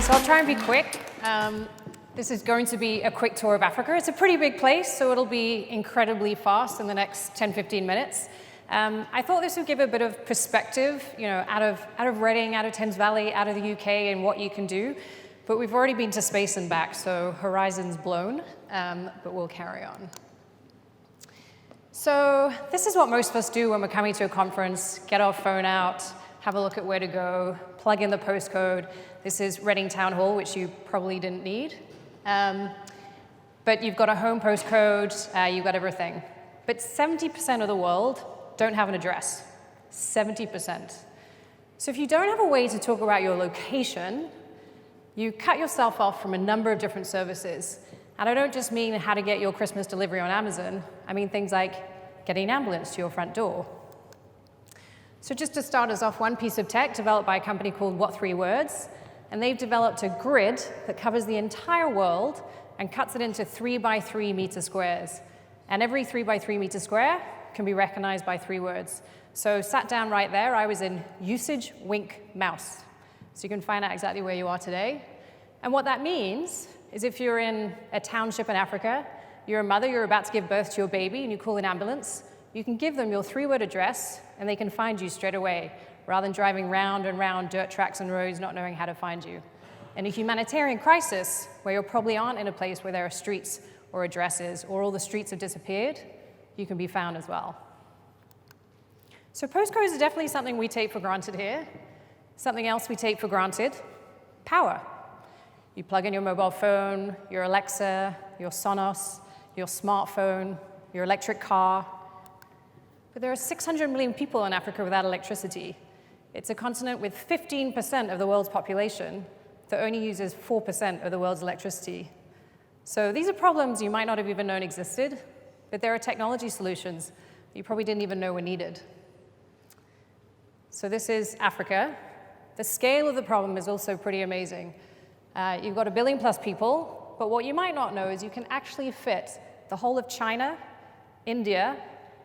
So I'll try and be quick. This is going to be a quick tour of Africa. It's a pretty big place, so it'll be incredibly fast in the next 10, 15 minutes. I thought this would give a bit of perspective, out of Reading, out of Thames Valley, out of the UK, and what you can do. But we've already been to space and back, so horizon's blown, but we'll carry on. So this is what most of us do when we're coming to a conference: get our phone out, have a look at where to go, plug in the postcode. This is Reading Town Hall, which you probably didn't need. But you've got a home postcode, you've got everything. But 70% of the world don't have an address. 70%. So if you don't have a way to talk about your location, you cut yourself off from a number of different services. And I don't just mean how to get your Christmas delivery on Amazon. I mean things like getting an ambulance to your front door. So just to start us off, one piece of tech developed by a company called What 3 Words, and they've developed a grid that covers the entire world and cuts it into 3 by 3 meter squares. And every 3 by 3 meter square can be recognized by 3 words. So sat down right there, I was in usage, wink, mouse. So you can find out exactly where you are today. And what that means is if you're in a township in Africa, you're a mother, you're about to give birth to your baby, and you call an ambulance, you can give them your 3-word address, and they can find you straight away, rather than driving round and round dirt tracks and roads not knowing how to find you. In a humanitarian crisis, where you probably aren't in a place where there are streets or addresses, or all the streets have disappeared, you can be found as well. So postcodes are definitely something we take for granted here. Something else we take for granted: power. You plug in your mobile phone, your Alexa, your Sonos, your smartphone, your electric car. But there are 600 million people in Africa without electricity. It's a continent with 15% of the world's population that only uses 4% of the world's electricity. So these are problems you might not have even known existed, but there are technology solutions that you probably didn't even know were needed. So this is Africa. The scale of the problem is also pretty amazing. You've got 1 billion plus people, but what you might not know is you can actually fit the whole of China, India,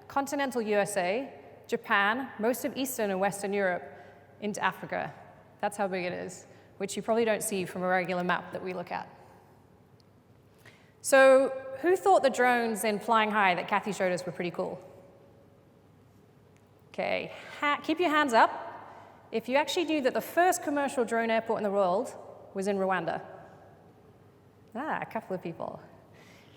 continental USA, Japan, most of Eastern and Western Europe into Africa. That's how big it is, which you probably don't see from a regular map that we look at. So who thought the drones in Flying High that Kathy showed us were pretty cool? Okay, keep your hands up if you actually knew that the first commercial drone airport in the world was in Rwanda. A couple of people.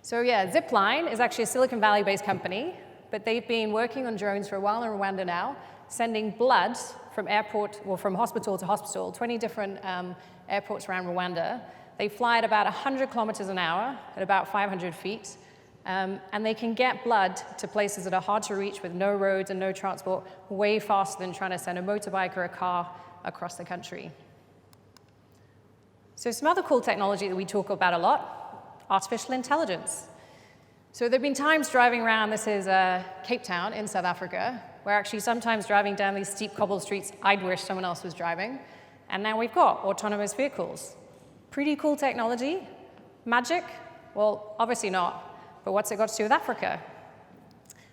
So yeah, Zipline is actually a Silicon Valley-based company, but they've been working on drones for a while in Rwanda now, sending blood from hospital to hospital, 20 different airports around Rwanda. They fly at about 100 kilometers an hour at about 500 feet, and they can get blood to places that are hard to reach with no roads and no transport way faster than trying to send a motorbike or a car across the country. So some other cool technology that we talk about a lot: artificial intelligence. So there have been times driving around, this is Cape Town in South Africa, where actually sometimes driving down these steep cobbled streets, I'd wish someone else was driving. And now we've got autonomous vehicles. Pretty cool technology. Magic? Well, obviously not. But what's it got to do with Africa?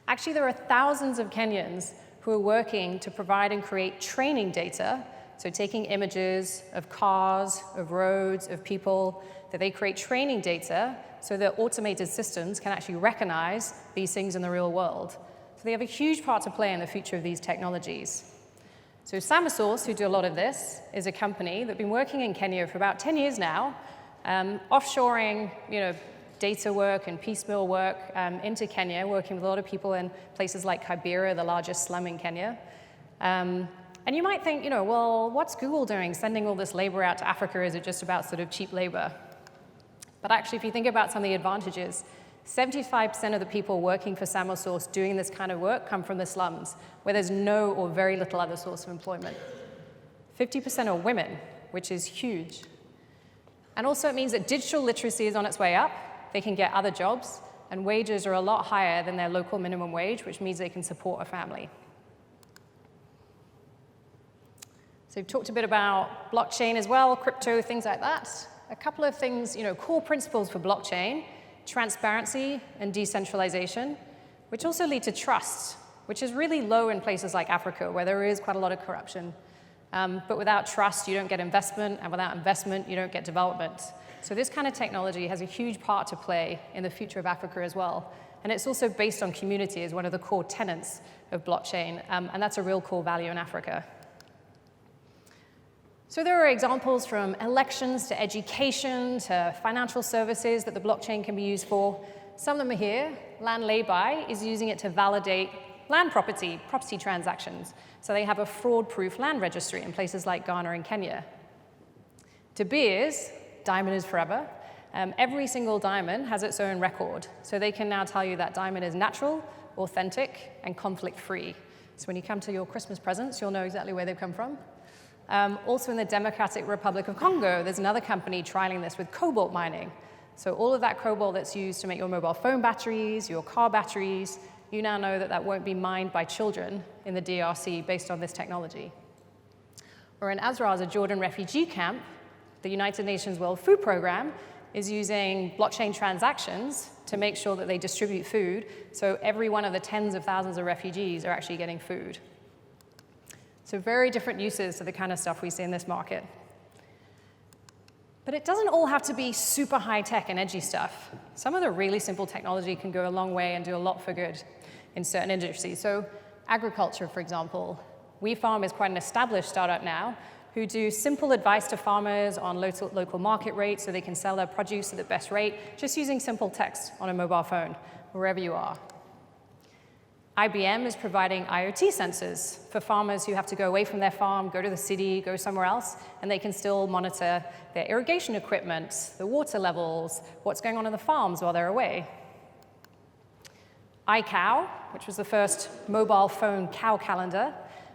Actually, there are thousands of Kenyans who are working to provide and create training data, so taking images of cars, of roads, of people, that they create training data so that automated systems can actually recognize these things in the real world. So they have a huge part to play in the future of these technologies. So Samasource, who do a lot of this, is a company that's been working in Kenya for about 10 years now, offshoring data work and piecemeal work into Kenya, working with a lot of people in places like Kibera, the largest slum in Kenya. And you might think, well, what's Google doing, sending all this labor out to Africa? Is it just about sort of cheap labor? But actually, if you think about some of the advantages, 75% of the people working for Samasource doing this kind of work come from the slums, where there's no or very little other source of employment. 50% are women, which is huge. And also it means that digital literacy is on its way up. They can get other jobs, and wages are a lot higher than their local minimum wage, which means they can support a family. So we've talked a bit about blockchain as well, crypto, things like that. A couple of things, core principles for blockchain: transparency and decentralization, which also lead to trust, which is really low in places like Africa, where there is quite a lot of corruption. But without trust, you don't get investment, and without investment, you don't get development. So this kind of technology has a huge part to play in the future of Africa as well. And it's also based on community as one of the core tenets of blockchain, and that's a real core value in Africa. So there are examples from elections to education to financial services that the blockchain can be used for. Some of them are here. Land Lay-by is using it to validate land property transactions. So they have a fraud-proof land registry in places like Ghana and Kenya. De Beers, diamond is forever. Every single diamond has its own record. So they can now tell you that diamond is natural, authentic, and conflict-free. So when you come to your Christmas presents, you'll know exactly where they've come from. Also in the Democratic Republic of Congo, there's another company trialing this with cobalt mining. So all of that cobalt that's used to make your mobile phone batteries, your car batteries, you now know that that won't be mined by children in the DRC based on this technology. Or in Azraz, a Jordan refugee camp, the United Nations World Food Programme is using blockchain transactions to make sure that they distribute food, so every one of the tens of thousands of refugees are actually getting food. So very different uses to the kind of stuff we see in this market. But it doesn't all have to be super high-tech and edgy stuff. Some of the really simple technology can go a long way and do a lot for good in certain industries. So agriculture, for example. WeFarm is quite an established startup now who do simple advice to farmers on local market rates so they can sell their produce at the best rate, just using simple text on a mobile phone, wherever you are. IBM is providing IoT sensors for farmers who have to go away from their farm, go to the city, go somewhere else, and they can still monitor their irrigation equipment, the water levels, what's going on in the farms while they're away. iCow, which was the first mobile phone cow calendar,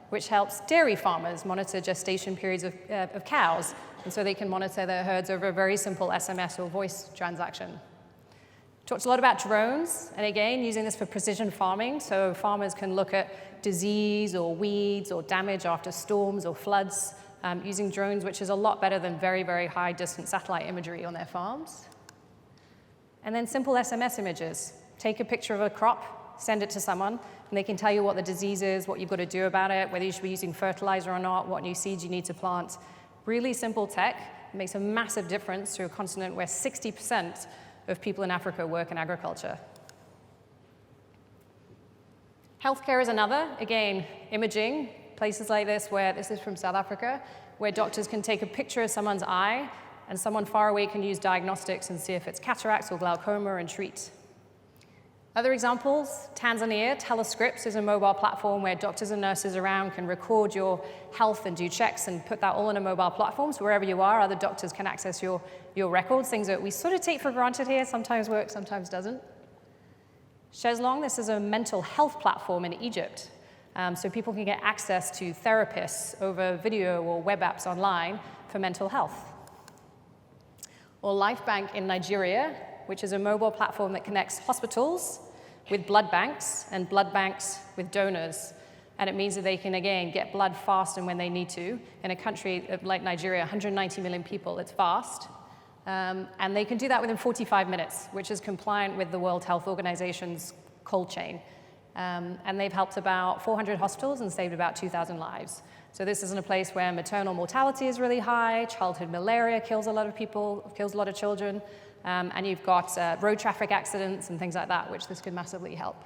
which helps dairy farmers monitor gestation periods of cows, and so they can monitor their herds over a very simple SMS or voice transaction. Talked a lot about drones, and again, using this for precision farming, so farmers can look at disease or weeds or damage after storms or floods, using drones, which is a lot better than very, very high distance satellite imagery on their farms. And then simple SMS images. Take a picture of a crop, send it to someone, and they can tell you what the disease is, what you've got to do about it, whether you should be using fertilizer or not, what new seeds you need to plant. Really simple tech. It makes a massive difference to a continent where 60% of people in Africa work in agriculture. Healthcare is another. Again, imaging, places like this where, this is from South Africa, where doctors can take a picture of someone's eye and someone far away can use diagnostics and see if it's cataracts or glaucoma and treat. Other examples, Tanzania, Telescripts is a mobile platform where doctors and nurses around can record your health and do checks and put that all on a mobile platform, so wherever you are, other doctors can access your records, things that we sort of take for granted here, sometimes works, sometimes doesn't. Shezlong, this is a mental health platform in Egypt, so people can get access to therapists over video or web apps online for mental health. Or LifeBank in Nigeria, which is a mobile platform that connects hospitals with blood banks and blood banks with donors. And it means that they can, again, get blood fast and when they need to. In a country like Nigeria, 190 million people, it's fast. And they can do that within 45 minutes, which is compliant with the World Health Organization's cold chain. And they've helped about 400 hospitals and saved about 2,000 lives. So this isn't a place where maternal mortality is really high, childhood malaria kills a lot of people, kills a lot of children, and you've got road traffic accidents and things like that, which this could massively help.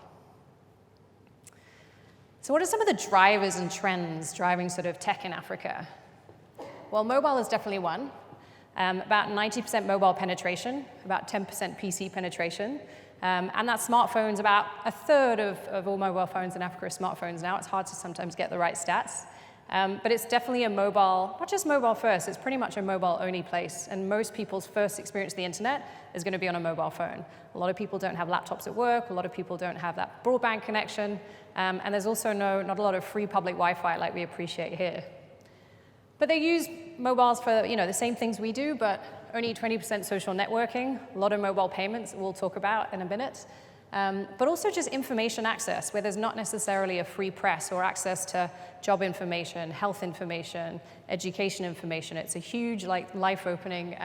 So what are some of the drivers and trends driving sort of tech in Africa? Well, mobile is definitely one. About 90% mobile penetration, about 10% PC penetration. And that smartphones, about a third of all mobile phones in Africa are smartphones now. It's hard to sometimes get the right stats. But it's definitely a mobile, not just mobile first, it's pretty much a mobile-only place. And most people's first experience with the internet is going to be on a mobile phone. A lot of people don't have laptops at work. A lot of people don't have that broadband connection. And there's also not a lot of free public Wi-Fi like we appreciate here. But they use mobiles for the same things we do, but only 20% social networking, a lot of mobile payments that we'll talk about in a minute. But also just information access, where there's not necessarily a free press or access to job information, health information, education information. It's a huge, life-opening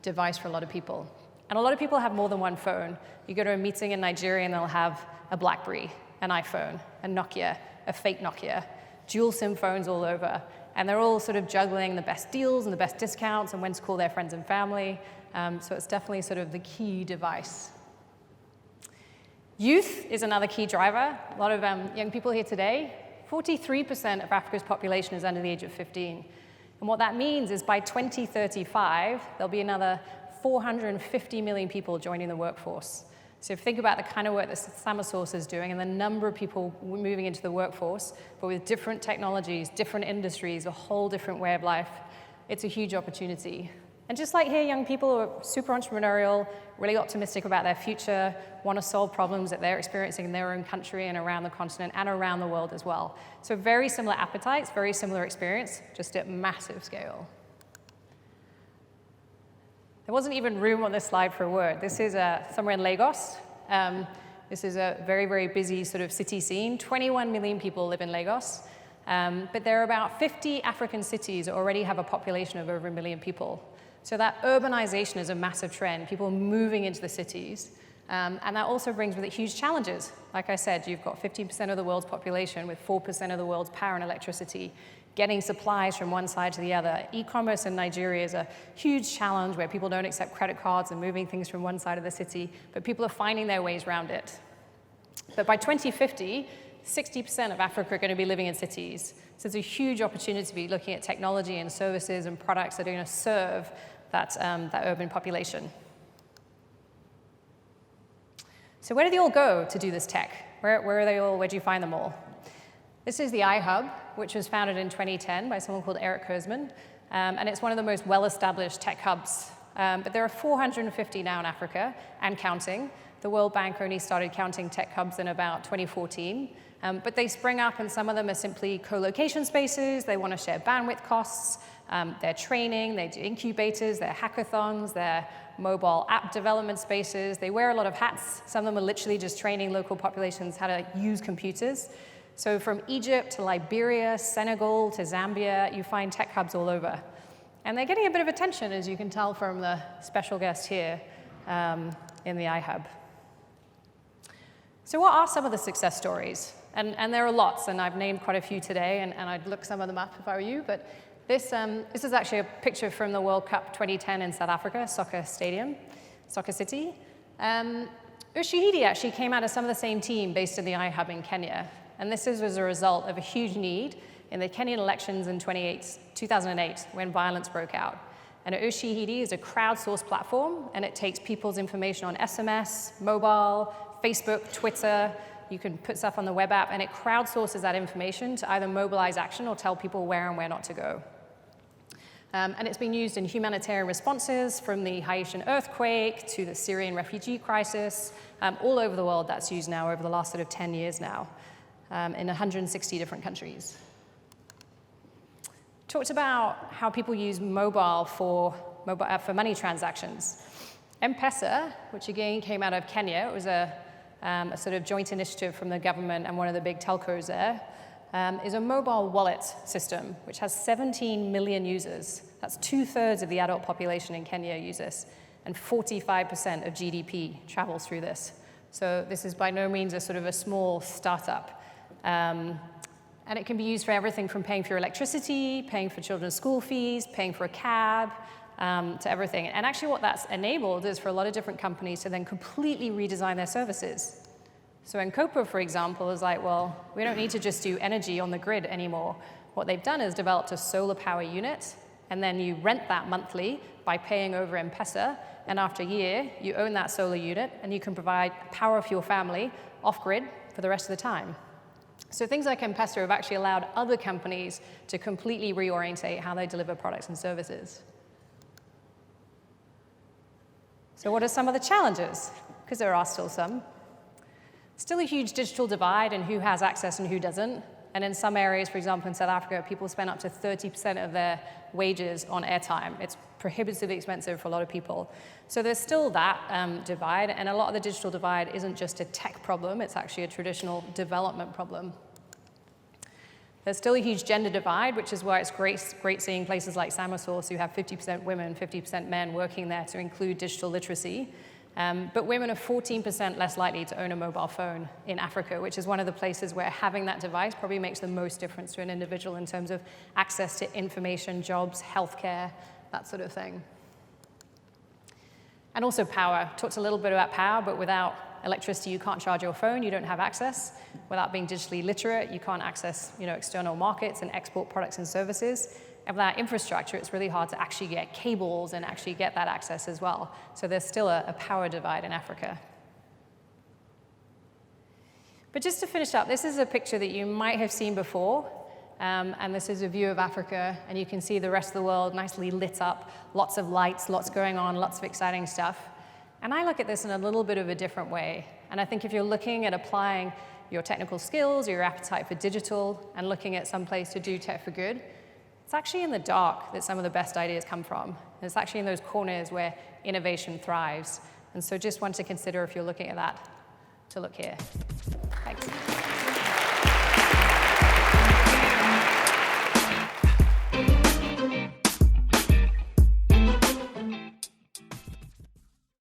device for a lot of people. And a lot of people have more than one phone. You go to a meeting in Nigeria and they'll have a BlackBerry, an iPhone, a Nokia, a fake Nokia, dual SIM phones all over. and they're all sort of juggling the best deals and the best discounts and when to call their friends and family. So it's definitely sort of the key device. Youth is another key driver. A lot of young people here today, 43% of Africa's population is under the age of 15. And what that means is by 2035, there'll be another 450 million people joining the workforce. So if you think about the kind of work that Samasource is doing and the number of people moving into the workforce, but with different technologies, different industries, a whole different way of life, it's a huge opportunity. And just like here, young people are super entrepreneurial, really optimistic about their future, want to solve problems that they're experiencing in their own country and around the continent and around the world as well. So very similar appetites, very similar experience, just at massive scale. There wasn't even room on this slide for a word. This is somewhere in Lagos. This is a very, very busy sort of city scene. 21 million people live in Lagos. But there are about 50 African cities that already have a population of over 1 million people. So that urbanization is a massive trend, people moving into the cities. And that also brings with it huge challenges. Like I said, you've got 15% of the world's population with 4% of the world's power and electricity, getting supplies from one side to the other. E-commerce in Nigeria is a huge challenge where people don't accept credit cards and moving things from one side of the city, but people are finding their ways around it. But by 2050, 60% of Africa are going to be living in cities. So it's a huge opportunity to be looking at technology and services and products that are going to serve that urban population. So where do they all go to do this tech? Where are they all? Where do you find them all? This is the iHub, which was founded in 2010 by someone called Eric Kurzman, and it's one of the most well-established tech hubs. But there are 450 now in Africa and counting. The World Bank only started counting tech hubs in about 2014. But they spring up, and some of them are simply co-location spaces. They want to share bandwidth costs. They're training, they do incubators, they're hackathons, they're mobile app development spaces. They wear a lot of hats. Some of them are literally just training local populations how to use computers. So from Egypt to Liberia, Senegal to Zambia, you find tech hubs all over. And they're getting a bit of attention, as you can tell from the special guest here in the iHub. So what are some of the success stories? And there are lots, and I've named quite a few today, and I'd look some of them up if I were you. But this is actually a picture from the World Cup 2010 in South Africa, soccer city. Ushahidi actually came out of some of the same team based in the iHub in Kenya. And this is as a result of a huge need in the Kenyan elections in 2008, when violence broke out. And Ushahidi is a crowdsourced platform, and it takes people's information on SMS, mobile, Facebook, Twitter. You can put stuff on the web app, and it crowdsources that information to either mobilize action or tell people where and where not to go. And it's been used in humanitarian responses, from the Haitian earthquake to the Syrian refugee crisis. All over the world, that's used now over the last sort of 10 years now, in 160 different countries. Talked about how people use mobile for money transactions. M-Pesa, which again came out of Kenya, it was a sort of joint initiative from the government and one of the big telcos there, is a mobile wallet system which has 17 million users. That's 2/3 of the adult population in Kenya use this, and 45% of GDP travels through this. So this is by no means a sort of a small startup. And it can be used for everything from paying for your electricity, paying for children's school fees, paying for a cab, to everything. And actually what that's enabled is for a lot of different companies to then completely redesign their services. So Encopa, for example, is like, well, we don't need to just do energy on the grid anymore. What they've done is developed a solar power unit, and then you rent that monthly by paying over M-Pesa, and after a year, you own that solar unit, and you can provide power for your family off-grid for the rest of the time. So things like M-Pesa have actually allowed other companies to completely reorientate how they deliver products and services. So what are some of the challenges? Because there are still some. Still a huge digital divide in who has access and who doesn't. And in some areas, for example, in South Africa, people spend up to 30% of their wages on airtime. It's prohibitively expensive for a lot of people. So there's still that divide, and a lot of the digital divide isn't just a tech problem, it's actually a traditional development problem. There's still a huge gender divide, which is why it's great seeing places like Samasource, who have 50% women, 50% men working there to include digital literacy. But women are 14% less likely to own a mobile phone in Africa, which is one of the places where having that device probably makes the most difference to an individual in terms of access to information, jobs, healthcare, that sort of thing. And also power. Talked a little bit about power, but without electricity, you can't charge your phone, you don't have access. Without being digitally literate, you can't access external markets and export products and services. And without infrastructure, it's really hard to actually get cables and actually get that access as well. So there's still a power divide in Africa. But just to finish up, this is a picture that you might have seen before. And this is a view of Africa, and you can see the rest of the world nicely lit up, lots of lights, lots going on, lots of exciting stuff. And I look at this in a little bit of a different way. And I think if you're looking at applying your technical skills or your appetite for digital and looking at some place to do tech for good, it's actually in the dark that some of the best ideas come from. And it's actually in those corners where innovation thrives. And so just want to consider, if you're looking at that, to look here. Thanks.